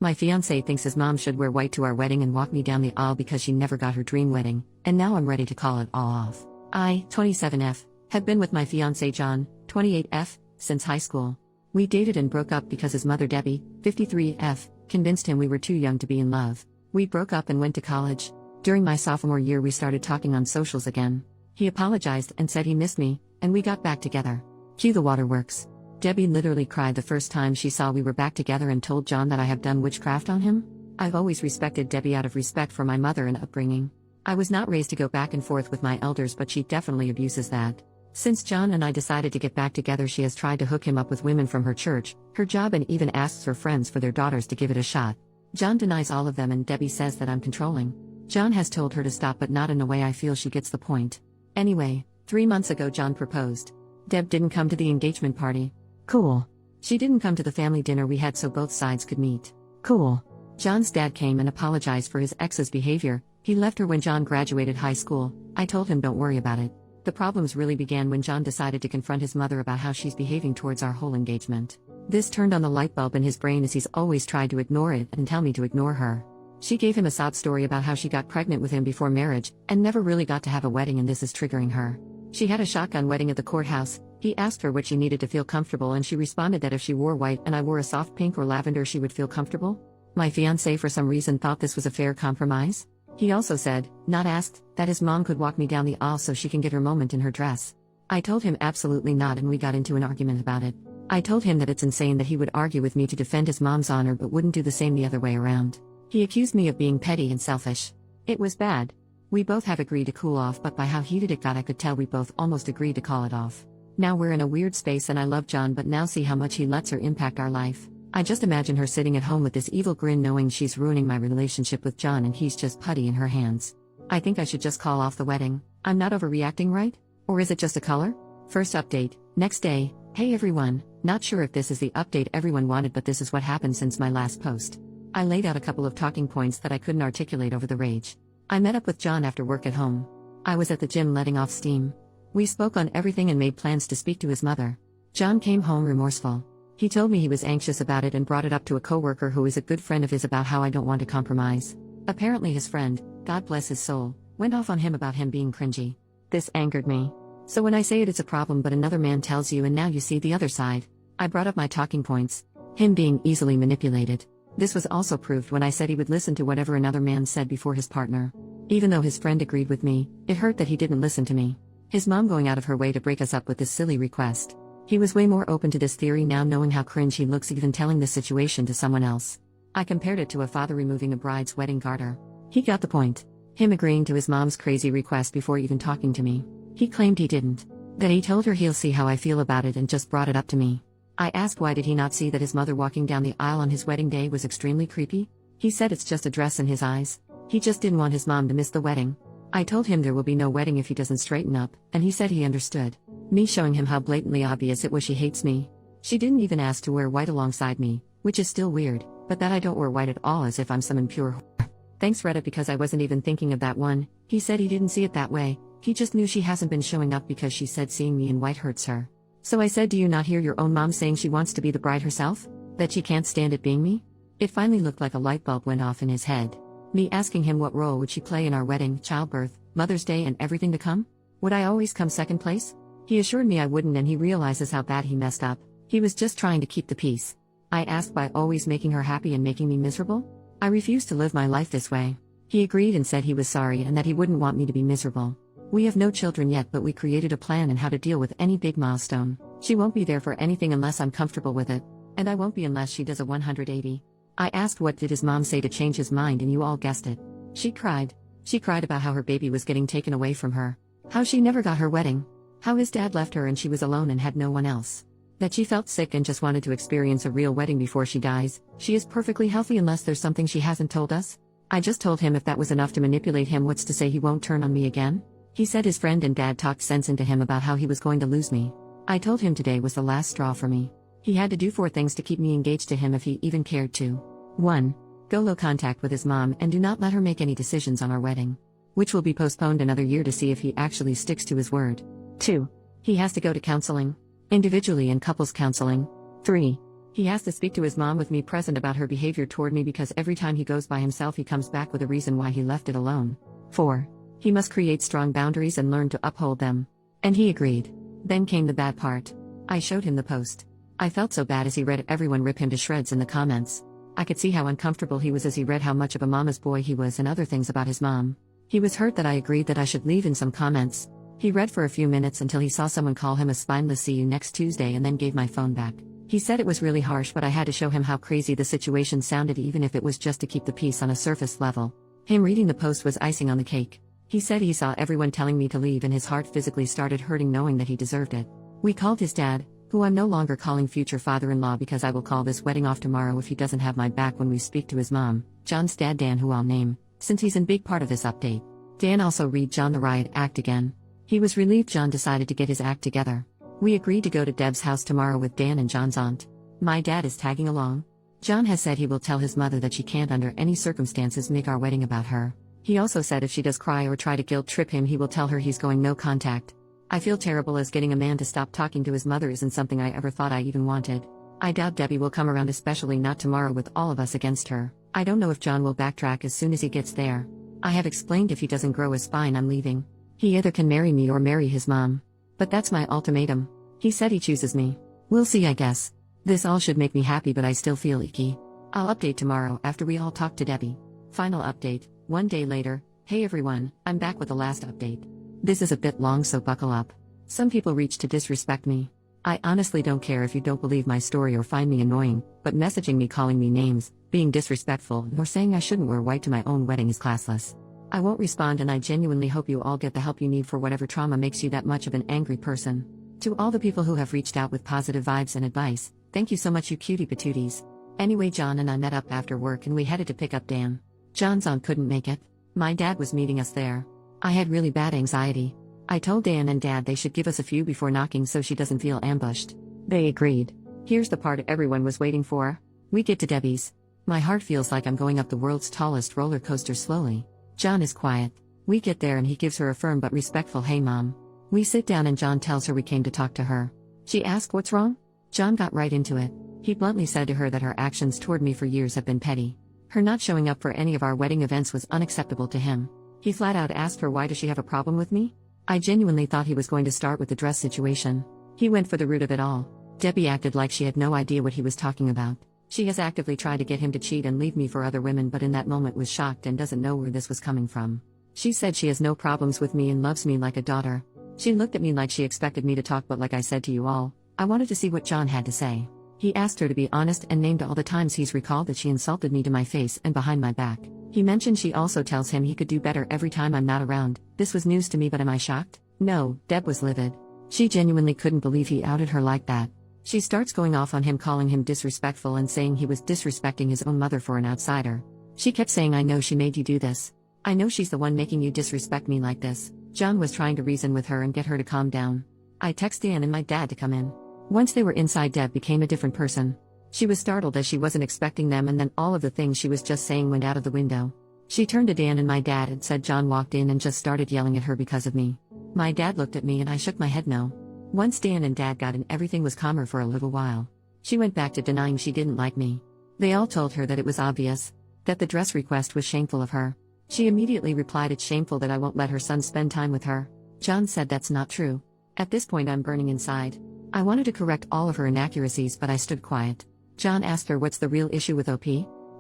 My fiancé thinks his mom should wear white to our wedding and walk me down the aisle because she never got her dream wedding, and now I'm ready to call it all off. I, 27F, have been with my fiancé John, 28F, since high school. We dated and broke up because his mother Debbie, 53F, convinced him we were too young to be in love. We broke up and went to college. During my sophomore year we started talking on socials again. He apologized and said he missed me, and we got back together. Cue the waterworks. Debbie literally cried the first time she saw we were back together and told John that I have done witchcraft on him. I've always respected Debbie out of respect for my mother and upbringing. I was not raised to go back and forth with my elders, but she definitely abuses that. Since John and I decided to get back together, she has tried to hook him up with women from her church, her job, and even asks her friends for their daughters to give it a shot. John denies all of them and Debbie says that I'm controlling. John has told her to stop, but not in a way I feel she gets the point. Anyway, 3 months ago John proposed. Deb didn't come to the engagement party. Cool. She didn't come to the family dinner we had so both sides could meet. Cool. John's dad came and apologized for his ex's behavior. He left her when John graduated high school. I told him don't worry about it. The problems really began when John decided to confront his mother about how she's behaving towards our whole engagement. This turned on the light bulb in his brain, as he's always tried to ignore it and tell me to ignore her. She gave him a sob story about how she got pregnant with him before marriage and never really got to have a wedding, and this is triggering her. She had a shotgun wedding at the courthouse. He asked her what she needed to feel comfortable, and she responded that if she wore white and I wore a soft pink or lavender she would feel comfortable. My fiancé for some reason thought this was a fair compromise. He also said, not asked, that his mom could walk me down the aisle so she can get her moment in her dress. I told him absolutely not, and we got into an argument about it. I told him that it's insane that he would argue with me to defend his mom's honor but wouldn't do the same the other way around. He accused me of being petty and selfish. It was bad. We both have agreed to cool off, but by how heated it got I could tell we both almost agreed to call it off. Now we're in a weird space, and I love John, but now see how much he lets her impact our life. I just imagine her sitting at home with this evil grin knowing she's ruining my relationship with John and he's just putty in her hands. I think I should just call off the wedding. I'm not overreacting, right? Or is it just a color? First update, next day. Hey everyone, not sure if this is the update everyone wanted, but this is what happened since my last post. I laid out a couple of talking points that I couldn't articulate over the rage. I met up with John after work at home. I was at the gym letting off steam. We spoke on everything and made plans to speak to his mother. John came home remorseful. He told me he was anxious about it and brought it up to a coworker who is a good friend of his about how I don't want to compromise. Apparently his friend, God bless his soul, went off on him about him being cringy. This angered me. So when I say it's a problem but another man tells you and now you see the other side. I brought up my talking points. Him being easily manipulated. This was also proved when I said he would listen to whatever another man said before his partner. Even though his friend agreed with me, it hurt that he didn't listen to me. His mom going out of her way to break us up with this silly request. He was way more open to this theory now, knowing how cringe he looks even telling this situation to someone else. I compared it to a father removing a bride's wedding garter. He got the point. Him agreeing to his mom's crazy request before even talking to me. He claimed he didn't. That he told her he'll see how I feel about it and just brought it up to me. I asked why did he not see that his mother walking down the aisle on his wedding day was extremely creepy? He said it's just a dress in his eyes. He just didn't want his mom to miss the wedding. I told him there will be no wedding if he doesn't straighten up, and he said he understood. Me showing him how blatantly obvious it was she hates me. She didn't even ask to wear white alongside me, which is still weird, but that I don't wear white at all as if I'm some impure whore. Thanks Reddit, because I wasn't even thinking of that one. He said he didn't see it that way, he just knew she hasn't been showing up because she said seeing me in white hurts her. So I said, do you not hear your own mom saying she wants to be the bride herself? That she can't stand it being me? It finally looked like a light bulb went off in his head. Me asking him what role would she play in our wedding, childbirth, Mother's Day and everything to come? Would I always come second place? He assured me I wouldn't, and he realizes how bad he messed up. He was just trying to keep the peace. I asked by always making her happy and making me miserable? I refused to live my life this way. He agreed and said he was sorry and that he wouldn't want me to be miserable. We have no children yet, but we created a plan on how to deal with any big milestone. She won't be there for anything unless I'm comfortable with it. And I won't be unless she does a 180. I asked what did his mom say to change his mind, and you all guessed it. She cried. She cried about how her baby was getting taken away from her. How she never got her wedding. How his dad left her and she was alone and had no one else. That she felt sick and just wanted to experience a real wedding before she dies. She is perfectly healthy unless there's something she hasn't told us. I just told him if that was enough to manipulate him, what's to say he won't turn on me again? He said his friend and dad talked sense into him about how he was going to lose me. I told him today was the last straw for me. He had to do 4 things to keep me engaged to him if he even cared to. 1. Go low contact with his mom and do not let her make any decisions on our wedding. Which will be postponed another year to see if he actually sticks to his word. 2. He has to go to counseling. Individually and couples counseling. 3. He has to speak to his mom with me present about her behavior toward me because every time he goes by himself he comes back with a reason why he left it alone. 4. He must create strong boundaries and learn to uphold them. And he agreed. Then came the bad part. I showed him the post. I felt so bad as he read everyone rip him to shreds in the comments. I could see how uncomfortable he was as he read how much of a mama's boy he was and other things about his mom. He was hurt that I agreed that I should leave in some comments. He read for a few minutes until he saw someone call him a spineless "see you next Tuesday" and then gave my phone back. He said it was really harsh, but I had to show him how crazy the situation sounded, even if it was just to keep the peace on a surface level. Him reading the post was icing on the cake. He said he saw everyone telling me to leave and his heart physically started hurting knowing that he deserved it. We called his dad, who I'm no longer calling future father-in-law because I will call this wedding off tomorrow if he doesn't have my back when we speak to his mom, John's dad Dan, who I'll name, since he's in big part of this update. Dan also read John the riot act again. He was relieved John decided to get his act together. We agreed to go to Deb's house tomorrow with Dan and John's aunt. My dad is tagging along. John has said he will tell his mother that she can't under any circumstances make our wedding about her. He also said if she does cry or try to guilt trip him he will tell her he's going no contact. I feel terrible as getting a man to stop talking to his mother isn't something I ever thought I even wanted. I doubt Debbie will come around, especially not tomorrow with all of us against her. I don't know if John will backtrack as soon as he gets there. I have explained if he doesn't grow a spine I'm leaving. He either can marry me or marry his mom. But that's my ultimatum. He said he chooses me. We'll see, I guess. This all should make me happy, but I still feel icky. I'll update tomorrow after we all talk to Debbie. Final update, 1 day later. Hey everyone, I'm back with the last update. This is a bit long, so buckle up. Some people reach to disrespect me. I honestly don't care if you don't believe my story or find me annoying, but messaging me, calling me names, being disrespectful, or saying I shouldn't wear white to my own wedding is classless. I won't respond, and I genuinely hope you all get the help you need for whatever trauma makes you that much of an angry person. To all the people who have reached out with positive vibes and advice, thank you so much, you cutie patooties. Anyway, John and I met up after work and we headed to pick up Dan. John's aunt couldn't make it. My dad was meeting us there. I had really bad anxiety. I told Dan and Dad they should give us a few before knocking so she doesn't feel ambushed. They agreed. Here's the part everyone was waiting for. We get to Debbie's. My heart feels like I'm going up the world's tallest roller coaster slowly. John is quiet. We get there and he gives her a firm but respectful "Hey mom." We sit down and John tells her we came to talk to her. She asked what's wrong? John got right into it. He bluntly said to her that her actions toward me for years have been petty. Her not showing up for any of our wedding events was unacceptable to him. He flat out asked her why does she have a problem with me? I genuinely thought he was going to start with the dress situation. He went for the root of it all. Debbie acted like she had no idea what he was talking about. She has actively tried to get him to cheat and leave me for other women, but in that moment was shocked and doesn't know where this was coming from. She said she has no problems with me and loves me like a daughter. She looked at me like she expected me to talk, but like I said to you all, I wanted to see what John had to say. He asked her to be honest and named all the times he's recalled that she insulted me to my face and behind my back. He mentioned she also tells him he could do better every time I'm not around. This was news to me, but am I shocked? No, Deb was livid. She genuinely couldn't believe he outed her like that. She starts going off on him, calling him disrespectful and saying he was disrespecting his own mother for an outsider. She kept saying, I know she made you do this. I know she's the one making you disrespect me like this. John was trying to reason with her and get her to calm down. I texted Dan and my dad to come in. Once they were inside, Deb became a different person. She was startled as she wasn't expecting them, and then all of the things she was just saying went out of the window. She turned to Dan and my dad and said John walked in and just started yelling at her because of me. My dad looked at me and I shook my head no. Once Dan and Dad got in, everything was calmer for a little while. She went back to denying she didn't like me. They all told her that it was obvious, that the dress request was shameful of her. She immediately replied it's shameful that I won't let her son spend time with her. John said that's not true. At this point I'm burning inside. I wanted to correct all of her inaccuracies, but I stood quiet. John asked her what's the real issue with OP?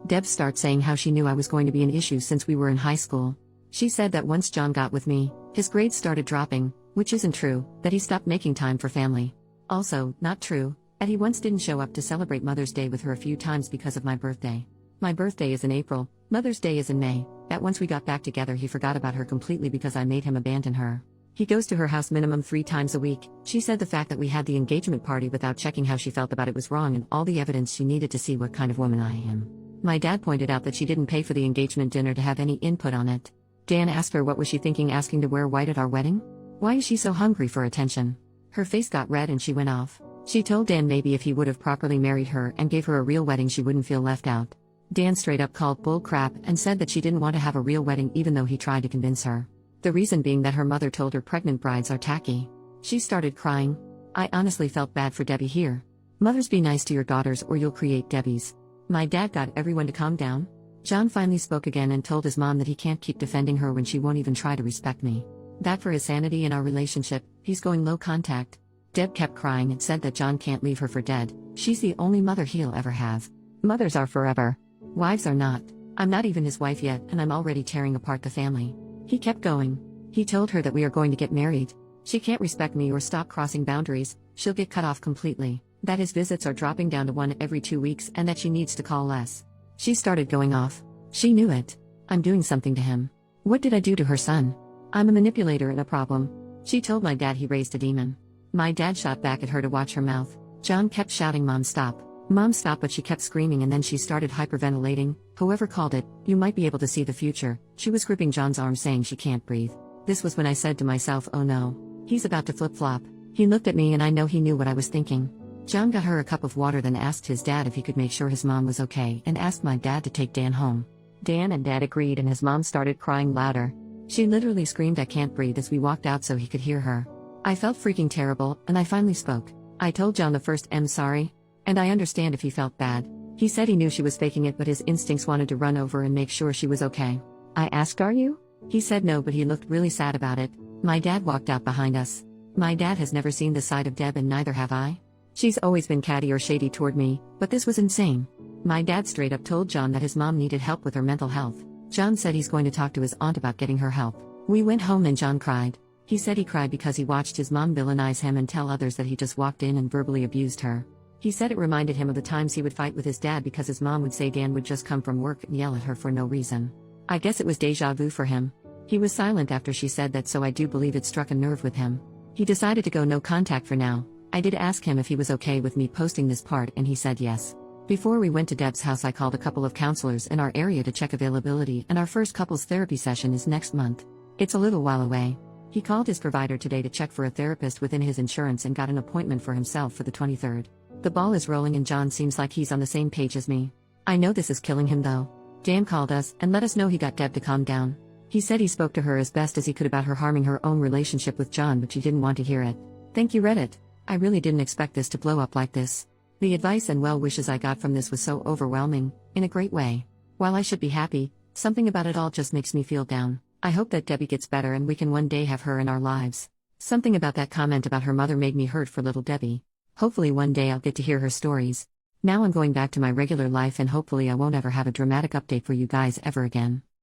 Deb starts saying how she knew I was going to be an issue since we were in high school. She said that once John got with me, his grades started dropping, which isn't true, that he stopped making time for family. Also, not true, that he once didn't show up to celebrate Mother's Day with her a few times because of my birthday. My birthday is in April, Mother's Day is in May, that once we got back together he forgot about her completely because I made him abandon her. He goes to her house minimum 3 times a week. She said the fact that we had the engagement party without checking how she felt about it was wrong and all the evidence she needed to see what kind of woman I am. My dad pointed out that she didn't pay for the engagement dinner to have any input on it. Dan asked her what was she thinking asking to wear white at our wedding? Why is she so hungry for attention? Her face got red and she went off. She told Dan maybe if he would have properly married her and gave her a real wedding she wouldn't feel left out. Dan straight up called bull crap and said that she didn't want to have a real wedding even though he tried to convince her. The reason being that her mother told her pregnant brides are tacky. She started crying. I honestly felt bad for Debbie here. Mothers, be nice to your daughters or you'll create Debbies. My dad got everyone to calm down. John finally spoke again and told his mom that he can't keep defending her when she won't even try to respect me. That for his sanity in our relationship, he's going low contact. Deb kept crying and said that John can't leave her for dead. She's the only mother he'll ever have. Mothers are forever. Wives are not. I'm not even his wife yet, and I'm already tearing apart the family. He kept going. He told her that we are going to get married. She can't respect me or stop crossing boundaries, she'll get cut off completely. That his visits are dropping down to 1 every 2 weeks and that she needs to call less. She started going off. She knew it. I'm doing something to him. What did I do to her son? I'm a manipulator and a problem. She told my dad he raised a demon. My dad shot back at her to watch her mouth. John kept shouting, "Mom, stop. Mom, stop," but she kept screaming and then she started hyperventilating. Whoever called it, you might be able to see the future. She was gripping John's arm saying she can't breathe. This was when I said to myself, oh no. He's about to flip-flop. He looked at me and I know he knew what I was thinking. John got her a cup of water, then asked his dad if he could make sure his mom was okay and asked my dad to take Dan home. Dan and Dad agreed and his mom started crying louder. She literally screamed, "I can't breathe," as we walked out so he could hear her. I felt freaking terrible, and I finally spoke. I told John the first, "I'm sorry." And I understand if he felt bad. He said he knew she was faking it, but his instincts wanted to run over and make sure she was okay. I asked, "Are you?" He said no, but he looked really sad about it. My dad walked out behind us. My dad has never seen the side of Deb and neither have I. She's always been catty or shady toward me, but this was insane. My dad straight up told John that his mom needed help with her mental health. John said he's going to talk to his aunt about getting her help. We went home and John cried. He said he cried because he watched his mom villainize him and tell others that he just walked in and verbally abused her. He said it reminded him of the times he would fight with his dad because his mom would say Dan would just come from work and yell at her for no reason. I guess it was deja vu for him. He was silent after she said that, so I do believe it struck a nerve with him. He decided to go no contact for now. I did ask him if he was okay with me posting this part and he said yes. Before we went to Deb's house, I called a couple of counselors in our area to check availability, and our first couples therapy session is next month. It's a little while away. He called his provider today to check for a therapist within his insurance and got an appointment for himself for the 23rd. The ball is rolling and John seems like he's on the same page as me. I know this is killing him though. Dan called us and let us know he got Deb to calm down. He said he spoke to her as best as he could about her harming her own relationship with John, but she didn't want to hear it. Thank you, Reddit. I really didn't expect this to blow up like this. The advice and well wishes I got from this was so overwhelming, in a great way. While I should be happy, something about it all just makes me feel down. I hope that Debbie gets better and we can one day have her in our lives. Something about that comment about her mother made me hurt for little Debbie. Hopefully one day I'll get to hear her stories. Now I'm going back to my regular life and hopefully I won't ever have a dramatic update for you guys ever again.